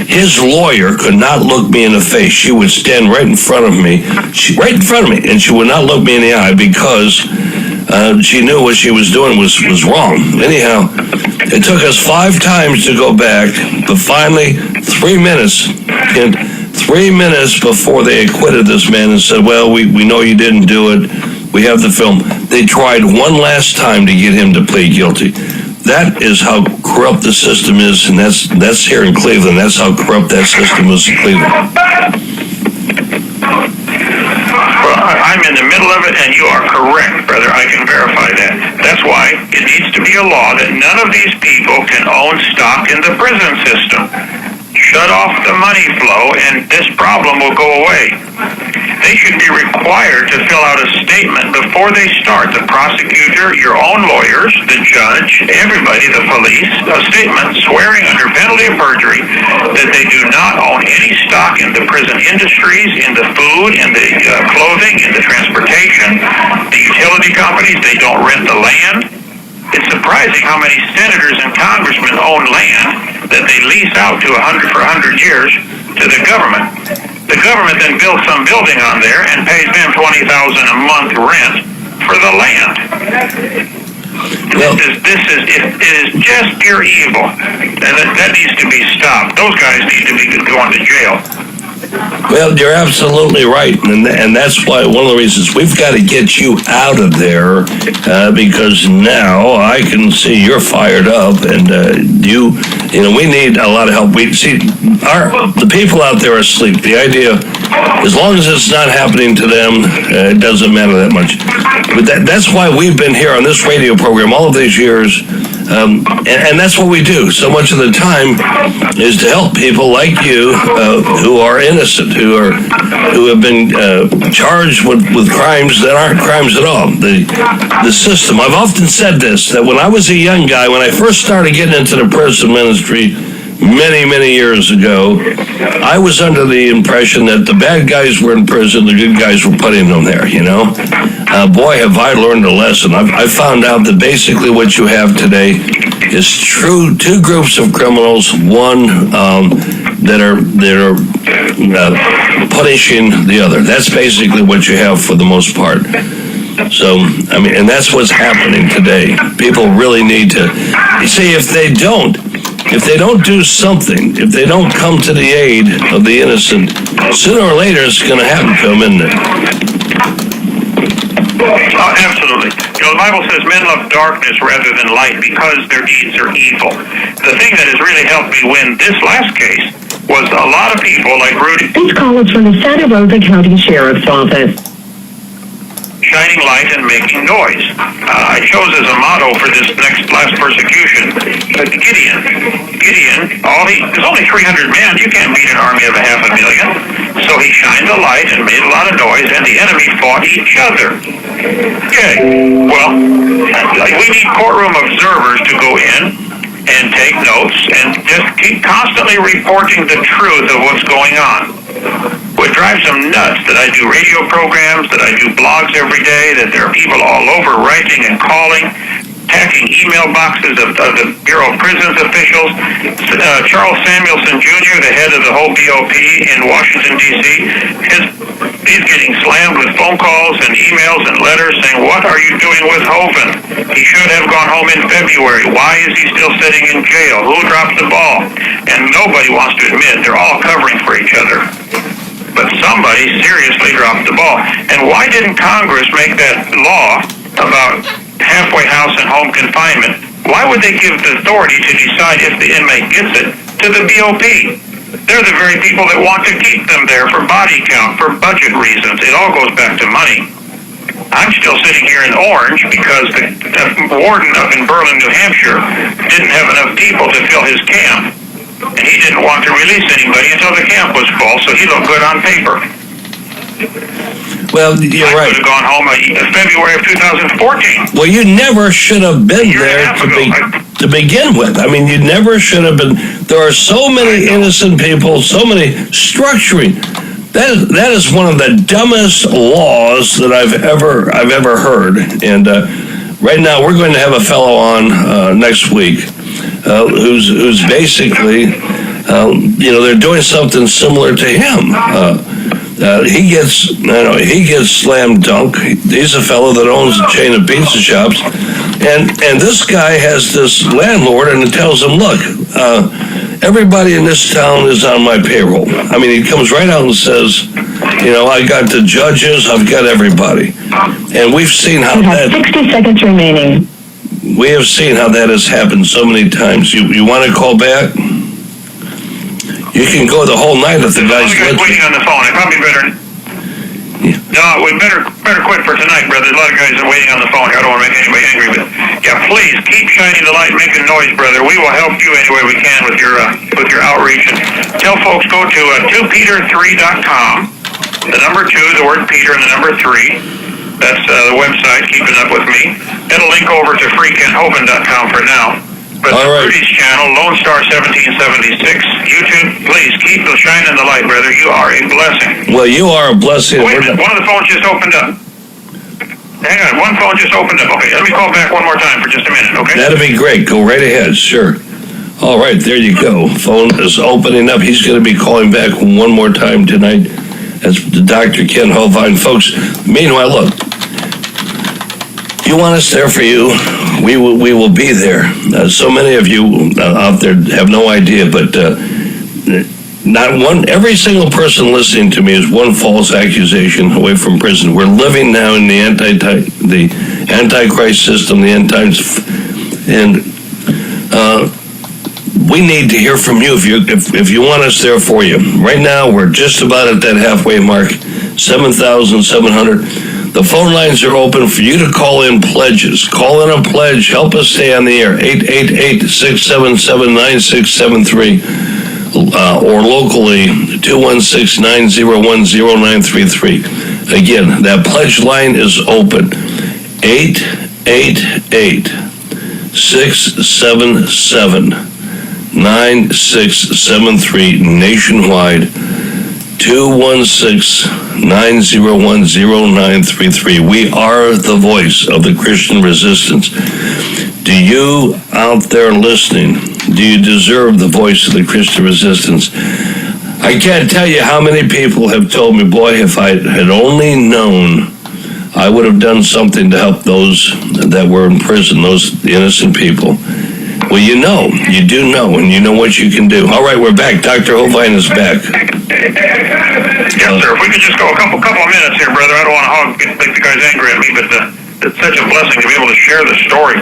His lawyer could not look me in the face. She would stand right in front of me, and she would not look me in the eye because she knew what she was doing was wrong. Anyhow, it took us 5 times to go back, but finally, 3 minutes, and 3 minutes before they acquitted this man and said, well, we know you didn't do it. We have the film. They tried one last time to get him to plead guilty. That is how corrupt the system is, and that's here in Cleveland. That's how corrupt that system is in Cleveland. Well, I'm in the middle of it, and you are correct, brother. I can verify that. That's why it needs to be a law that none of these people can own stock in the prison system. Shut off the money flow, and this problem will go away. They should be required to fill out a statement before they start. The prosecutor, your own lawyers, the judge, everybody, the police, a statement swearing under penalty of perjury that they do not own any stock in the prison industries, in the food, in the clothing, in the transportation, the utility companies. They don't rent the land. It's surprising how many senators and congressmen own land that they lease out to for 100 years to the government. The government then builds some building on there and pays them $20,000 a month rent for the land. It is just pure evil, and that needs to be stopped. Those guys need to be going to jail. Well, you're absolutely right, and that's why one of the reasons we've got to get you out of there, because now I can see you're fired up, and you know, we need a lot of help. We see the people out there are asleep. The idea, as long as it's not happening to them, it doesn't matter that much. But that's why we've been here on this radio program all of these years. And that's what we do. So much of the time is to help people like you who are innocent, who have been charged with crimes that aren't crimes at all. The system. I've often said this, that when I was a young guy, when I first started getting into the prison ministry many years ago, I was under the impression that the bad guys were in prison, the good guys were putting them there, you know? Boy, have I learned a lesson. I found out that basically what you have today is two groups of criminals, one that are punishing the other. That's basically what you have for the most part. So, I mean, and that's what's happening today. People really need to, you see, if they don't do something, if they don't come to the aid of the innocent, sooner or later it's going to happen to them, isn't it? Absolutely. You know, the Bible says men love darkness rather than light because their deeds are evil. The thing that has really helped me win this last case was a lot of people like Rudy. This call is from the Santa Rosa County Sheriff's Office. Shining light and making noise. I chose as a motto for this last persecution, Gideon. There's only 300 men. You can't beat an army of 500,000. So he shined the light and made a lot of noise, and the enemy fought each other. Okay, well, we need courtroom observers to go in and take notes and just keep constantly reporting the truth of what's going on. What drives them nuts that I do radio programs, that I do blogs every day, that there are people all over writing and calling, attacking email boxes of the Bureau of Prisons officials. Charles Samuelson Jr., the head of the whole BOP in Washington, D.C., he's getting slammed with phone calls and emails and letters saying, "What are you doing with Hovind? He should have gone home in February. Why is he still sitting in jail? Who dropped the ball?" And nobody wants to admit they're all covering for each other. But somebody seriously dropped the ball. And why didn't Congress make that law about halfway house and home confinement? Why would they give the authority to decide if the inmate gets it to the BOP? They're the very people that want to keep them there for body count, for budget reasons. It all goes back to money. I'm still sitting here in Orange because the warden up in Berlin, New Hampshire didn't have enough people to fill his camp. And he didn't want to release anybody until the camp was full, so he looked good on paper. Well, you're right. I could have gone home in February of 2014. Well, you never should have been there to begin with. I mean, you never should have been. There are so many innocent people, so many structuring. That is one of the dumbest laws that I've ever heard. And right now, we're going to have a fellow on next week who's basically, they're doing something similar to him. He gets slam dunk. He's a fellow that owns a chain of pizza shops, and this guy has this landlord, and it tells him, "Look, everybody in this town is on my payroll." I mean, he comes right out and says, "I got the judges, I've got everybody," and we've seen how that. 60 seconds remaining. We have seen how that has happened so many times. You want to call back? You can go the whole night if the guy's waiting on the phone. I probably better. Yeah. No, we better quit for tonight, brother. There's a lot of guys that are waiting on the phone here. I don't want to make anybody angry, but yeah, please keep shining the light, making noise, brother. We will help you any way we can with your outreach. And tell folks, go to 2peter3.com. The number 2, the word Peter, and the number 3. That's the website, Keeping Up With Me. It'll link over to freekenthovind.com for now. But Rudy's channel, Lone Star 1776, YouTube, please keep shining the light, brother. You are a blessing. Well, you are a blessing. Wait a minute, one of the phones just opened up. Hang on, one phone just opened up. Okay, let me call back one more time for just a minute, okay? That'll be great. Go right ahead, sure. All right, there you go. Phone is opening up. He's going to be calling back one more time tonight. That's Dr. Kent Hovind. Folks, meanwhile, look, you want us there for you, we will be there. So many of you out there have no idea, but Not one. Every single person listening to me is one false accusation away from prison. We're living now in the Antichrist system, the end times, and we need to hear from you if you want us there for you. Right now, we're just about at that halfway mark, 7,700. The phone lines are open for you to call in pledges. Call in a pledge. Help us stay on the air. 888-677-9673. Or locally, 216-901-0933. Again, that pledge line is open. 888-677-9673 nationwide. 216-901-0933. We are the voice of the Christian resistance. Do you out there listening, do you deserve the voice of the Christian resistance? I can't tell you how many people have told me, boy, if I had only known, I would have done something to help those that were in prison, those innocent people. Well, you do know, and you know what you can do. All right, we're back. Dr. Hovind is back. Yes, sir. If we could just go a couple of minutes here, brother. I don't want to make the guys angry at me, but it's such a blessing to be able to share the story.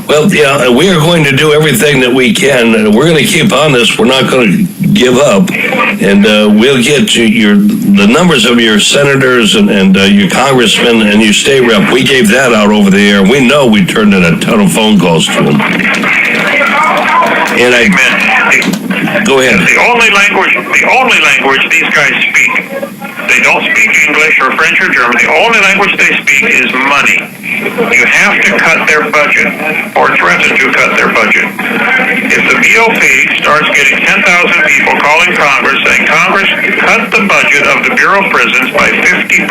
Well, yeah, we are going to do everything that we can. We're going to keep on this. We're not going to give up, and we'll get the numbers of your senators and your congressmen and your state rep. We gave that out over the air. We know we turned in a ton of phone calls to them. And go ahead. The only language these guys speak. They don't speak English or French or German. The only language they speak is money. You have to cut their budget or threaten to cut their budget. If the BOP starts getting 10,000 people calling Congress saying, Congress, cut the budget of the Bureau of Prisons by 50%.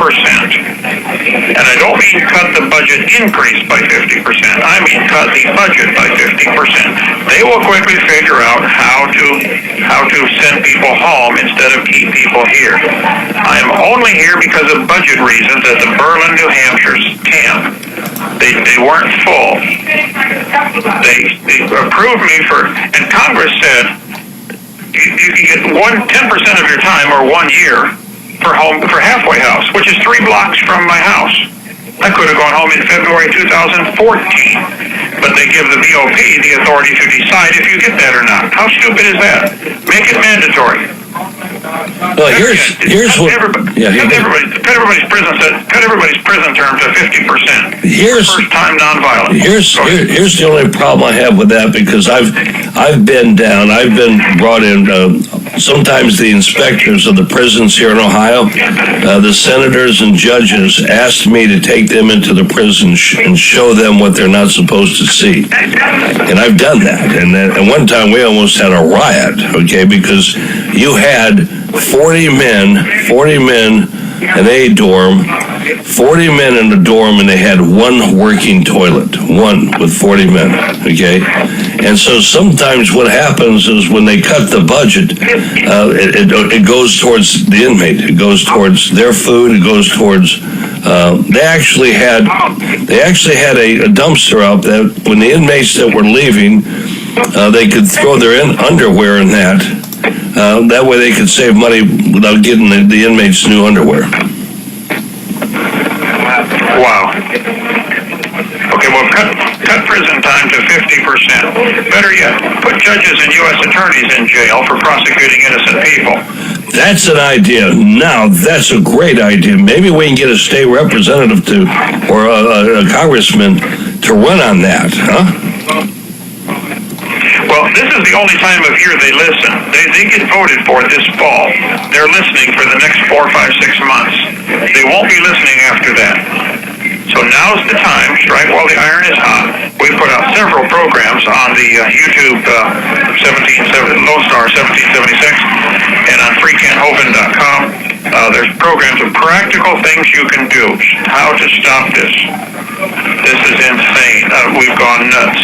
And I don't mean cut the budget increase by 50%. I mean cut the budget by 50%. They will quickly figure out how to send people home instead of keep people here. I am only here because of budget reasons at the Berlin, New Hampshire camp. They weren't full. They approved me and Congress said you can get 10% of your time or 1 year for halfway house, which is 3 blocks from my house. I could have gone home in February 2014, but they give the BOP the authority to decide if you get that or not. How stupid is that? Make it mandatory. Well, here's what. Cut everybody's prison term to 50%. First time nonviolent. Here's the only problem I have with that, because I've been down. I've been brought in. Sometimes the inspectors of the prisons here in Ohio, the senators and judges asked me to take them into the prison and show them what they're not supposed to see. And I've done that. And at one time we almost had a riot, okay, because you had 40 men in a dorm, 40 men in a dorm, and they had one working toilet, one with 40 men, okay? And so sometimes what happens is when they cut the budget, it goes towards the inmate. It goes towards their food. It goes towards, they actually had a dumpster out that when the inmates that were leaving, they could throw their underwear in that. That way they could save money without getting the inmates new underwear. Wow. Okay, well, cut prison time to 50%. Better yet, put judges and U.S. attorneys in jail for prosecuting innocent people. That's an idea. Now, that's a great idea. Maybe we can get a state representative or a congressman to run on that, huh? Well, this is the only time of year they listen. They get voted for this fall. They're listening for the next 4, 5, 6 months. They won't be listening after that. So now's the time. Strike while the iron is hot. We put out several programs on the YouTube Lone Star 1776 and on freekenthovind.com. There's programs of practical things you can do. How to stop this. This is insane. We've gone nuts.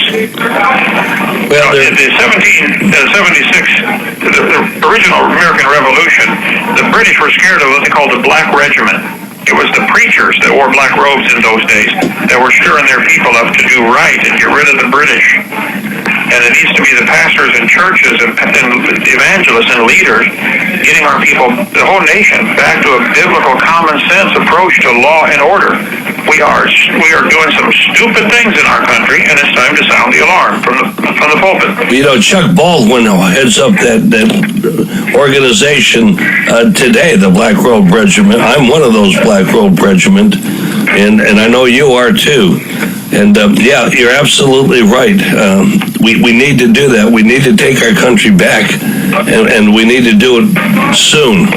Well, in the 1776, the original American Revolution, the British were scared of what they called the Black Regiment. It was the preachers that wore black robes in those days that were stirring their people up to do right and get rid of the British. And it needs to be the pastors and churches and evangelists evangelists and leaders getting our people, the whole nation, back to a biblical common sense approach to law and order. We are doing some stupid things in our country, and it's time to sound the alarm from the pulpit. You know, Chuck Baldwin heads up that organization today, the Black Robe Regiment. I'm one of those Black Robe Regiment, and I know you are too. And yeah, you're absolutely right. We need to do that. We need to take our country back, and we need to do it soon.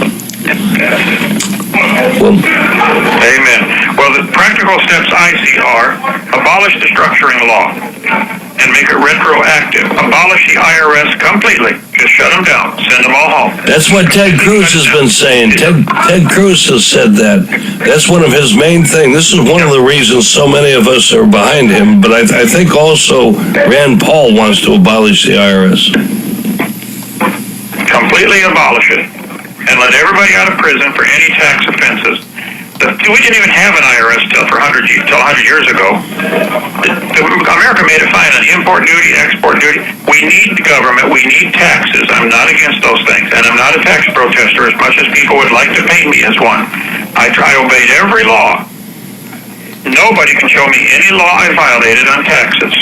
Well, amen. Well, the practical steps I see are abolish the structuring law and make it retroactive. Abolish the IRS completely. Just shut them down. Send them all home. That's what Ted Cruz has been saying. Ted Cruz has said that. That's one of his main things. This is one of the reasons so many of us are behind him. But I think also Rand Paul wants to abolish the IRS. Completely abolish it. And let everybody out of prison for any tax offenses. We didn't even have an IRS till 100 years ago. America made it fine on import duty, export duty. We need government. We need taxes. I'm not against those things. And I'm not a tax protester as much as people would like to paint me as one. I obeyed every law. Nobody can show me any law I violated on taxes.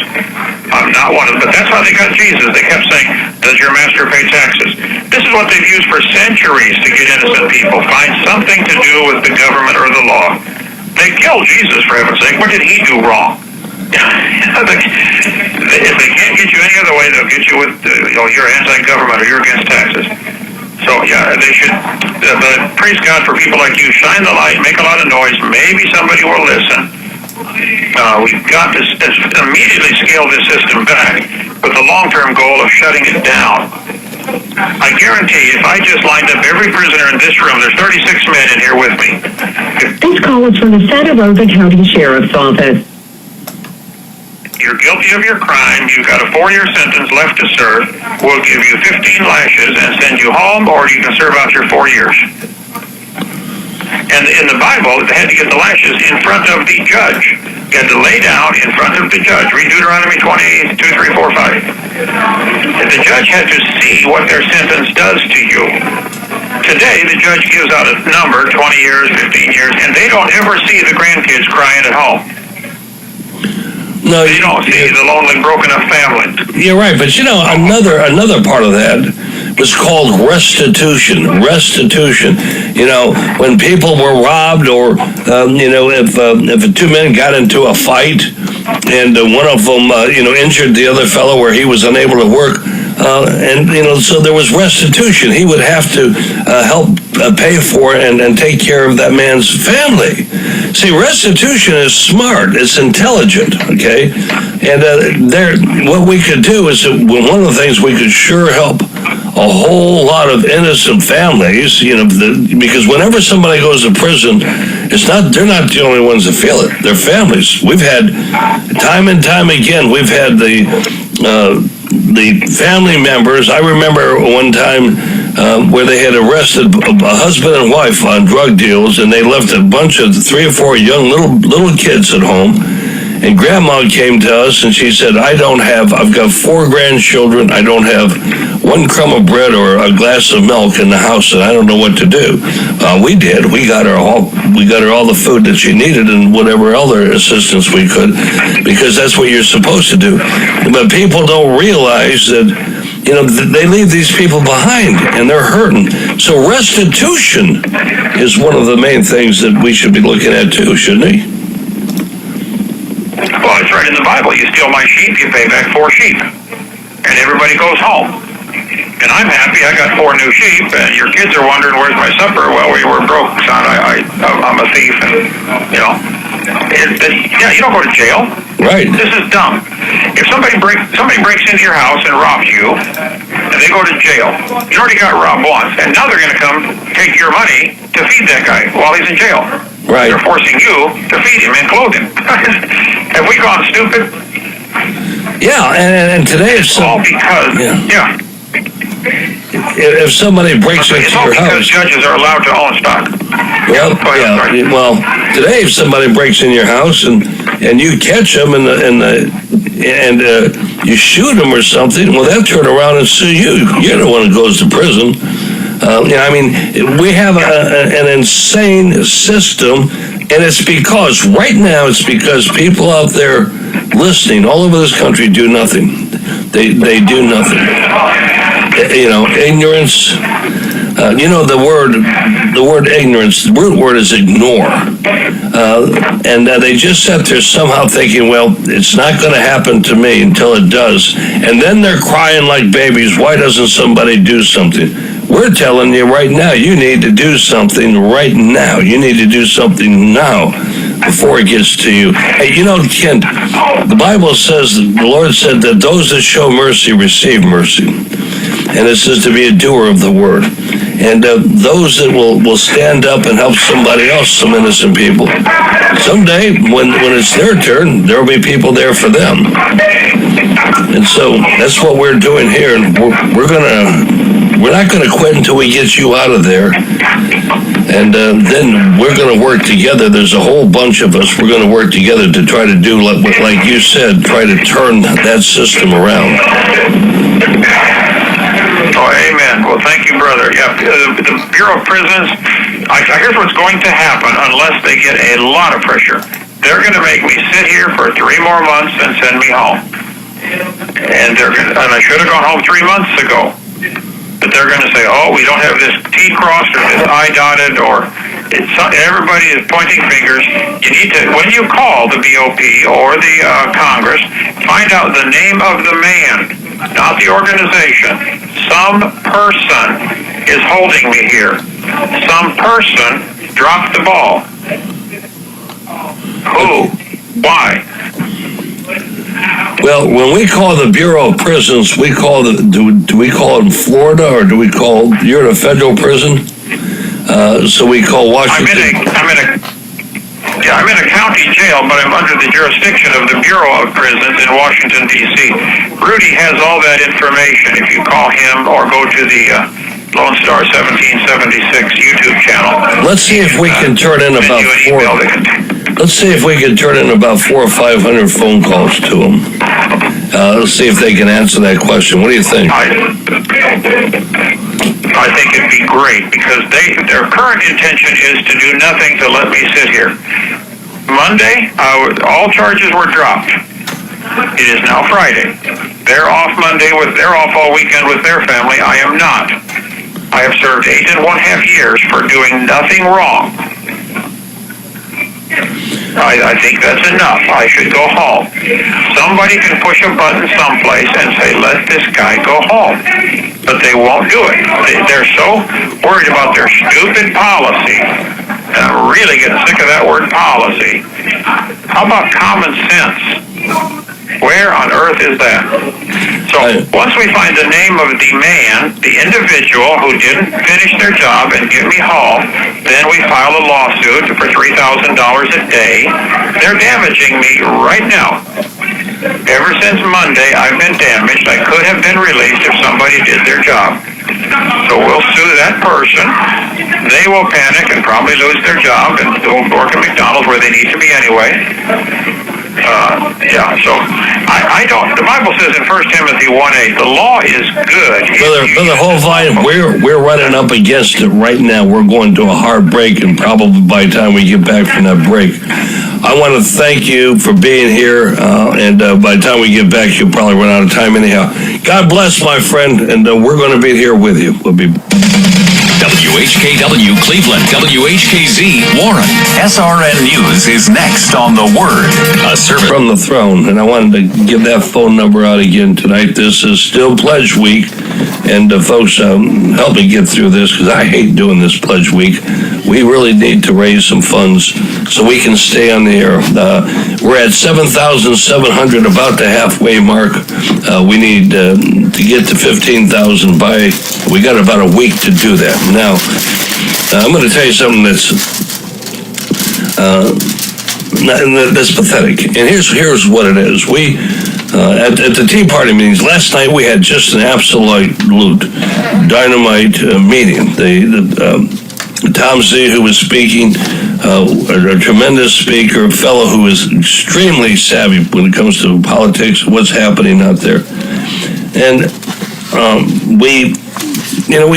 I'm not one of them. But that's how they got Jesus. They kept saying, does your master pay taxes? This is what they've used for centuries to get innocent people. Find something to do with the government or the law. They killed Jesus, for heaven's sake. What did he do wrong? If they can't get you any other way, they'll get you with, you're anti-government or you're against taxes. So, yeah, they should, praise God for people like you. Shine the light, make a lot of noise. Maybe somebody will listen. We've got to immediately scale this system back with the long-term goal of shutting it down. I guarantee if I just lined up every prisoner in this room, there's 36 men in here with me. This call is from the Santa Rosa County Sheriff's Office. You're guilty of your crime. You've got a 4-year sentence left to serve. We'll give you 15 lashes and send you home, or you can serve out your 4 years. And in the Bible, they had to get the lashes in front of the judge. You had to lay down in front of the judge. Read Deuteronomy 22, 3, 4, 5. And the judge had to see what their sentence does to you. Today, the judge gives out a number, 20 years, 15 years, and they don't ever see the grandkids crying at home. No, they don't see the lonely, broken-up family. You're right, but you know, another part of that was called restitution. Restitution. You know, when people were robbed, or if two men got into a fight, and one of them injured the other fellow where he was unable to work, so there was restitution. He would have to help pay for it and take care of that man's family. See, restitution is smart. It's intelligent, okay? And what we could do is, one of the things we could sure help a whole lot of innocent families, because whenever somebody goes to prison, they're not the only ones that feel it. They're families. We've had, time and time again, we've had the family members. I remember one time where they had arrested a husband and wife on drug deals, and they left a bunch of 3 or 4 young little kids at home. And Grandma came to us and she said, I've got 4 grandchildren. I don't have 1 crumb of bread or a glass of milk in the house, and I don't know what to do. We did. We got her all the food that she needed and whatever other assistance we could, because that's what you're supposed to do. But people don't realize that, they leave these people behind and they're hurting. So restitution is one of the main things that we should be looking at too, shouldn't we? Well, it's right in the Bible. You steal my sheep, you pay back 4 sheep. And everybody goes home. And I'm happy I got 4 new sheep, and your kids are wondering, where's my supper? Well, we were broke, son. I'm a thief, and, you don't go to jail. Right. This is dumb. If somebody breaks into your house and robs you, and they go to jail, you already got robbed once, and now they're going to come take your money to feed that guy while he's in jail. Right. They're forcing you to feed him and clothe him. Have we gone stupid? Yeah, and today it's all because, if somebody breaks into your house, judges are allowed to own stock. Well, today if somebody breaks in your house and you catch them and you shoot them or something, well, they'll turn around and sue you. You're the one who goes to prison. We have an insane system, and it's because people out there listening all over this country do nothing. They do nothing. Ignorance. The word ignorance, the root word is ignore. And they just sit there somehow thinking, well, it's not going to happen to me until it does. And then they're crying like babies, why doesn't somebody do something? We're telling you right now, you need to do something right now. You need to do something now before it gets to you. Hey, Kent, the Bible says, the Lord said that those that show mercy receive mercy. And it says to be a doer of the word. And those that will stand up and help somebody else, some innocent people. Someday, when it's their turn, there will be people there for them. And so that's what we're doing here. And we're not going to quit until we get you out of there. And then we're going to work together. There's a whole bunch of us. We're going to work together to try to do, like you said, try to turn that system around. Oh, amen. Well, thank you, brother. Yeah, the Bureau of Prisons, here's what's going to happen unless they get a lot of pressure. They're going to make me sit here for 3 more months and send me home. And I should have gone home 3 months ago. But they're going to say, oh, we don't have this T crossed or this I dotted, or everybody is pointing fingers. You need to, when you call the BOP or the Congress, find out the name of the man, not the organization. Some person is holding me here. Some person dropped the ball. Who? Why? Well, when we call the Bureau of Prisons, do we call it Florida, or do we call, you're in a federal prison? So we call Washington. I'm in a county jail, but I'm under the jurisdiction of the Bureau of Prisons in Washington, D.C. Rudy has all that information if you call him or go to the Lone Star 1776 YouTube channel. Let's see if we can turn in about Let's see if we can turn in about 400 or 500 phone calls to them. Let's see if they can answer that question. What do you think? I think it'd be great because their current intention is to do nothing to let me sit here. Monday, all charges were dropped. It is now Friday. They're off Monday. They're off all weekend with their family. I am not. I have served 8.5 years for doing nothing wrong. I think that's enough. I should go home. Somebody can push a button someplace and say, let this guy go home. But they won't do it. They're so worried about their stupid policy. And I'm really getting sick of that word policy. How about common sense? Where on earth is that? So once we find the name of the man, the individual who didn't finish their job and get me home, then we file a lawsuit for $3,000 a day. They're damaging me right now. Ever since Monday, I've been damaged. I could have been released if somebody did their job. So we'll sue that person. They will panic and probably lose their job and go work at McDonald's where they need to be anyway. So I don't. The Bible says in 1 Timothy 1:8, the law is good. Brother Hovind, we're running up against it right now. We're going to a hard break, and probably by the time we get back from that break, I want to thank you for being here. And by the time we get back, you'll probably run out of time anyhow. God bless, my friend, and we're going to be here with you. We'll be. WHKW Cleveland, WHKZ Warren. SRN News is next on The Word. A service from the throne, and I wanted to give that phone number out again tonight. This is still Pledge Week, and folks, help me get through this because I hate doing this Pledge Week. We really need to raise some funds so we can stay on the air. We're at 7,700, about the halfway mark. We need to get to 15,000 by. We got about a week to do that. Now, I'm going to tell you something that's pathetic. And here's what it is. We at the Tea Party meetings last night, we had just an absolute dynamite meeting. The Tom Z, who was speaking, a tremendous speaker, a fellow who is extremely savvy when it comes to politics, what's happening out there. And we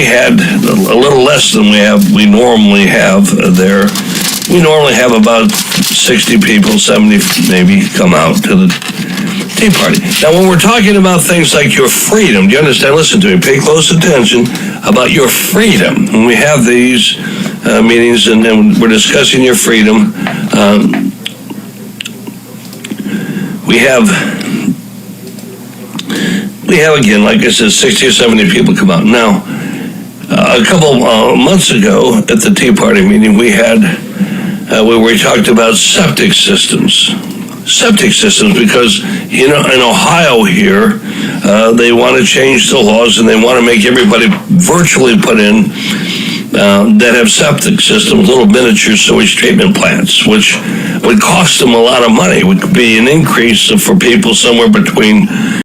had a little less than we normally have there. We normally have about 60 people, 70 maybe, come out to the Tea Party. Now, when we're talking about things like your freedom, do you understand? Listen to me, pay close attention about your freedom. When we have these meetings and we're discussing your freedom, we have again, like I said, 60 or 70 people come out. Now, a couple months ago at the Tea Party meeting, we talked about septic systems. Because, in Ohio here, they want to change the laws and they want to make everybody virtually put in that have septic systems, little miniature sewage treatment plants, which would cost them a lot of money. It would be an increase for people somewhere between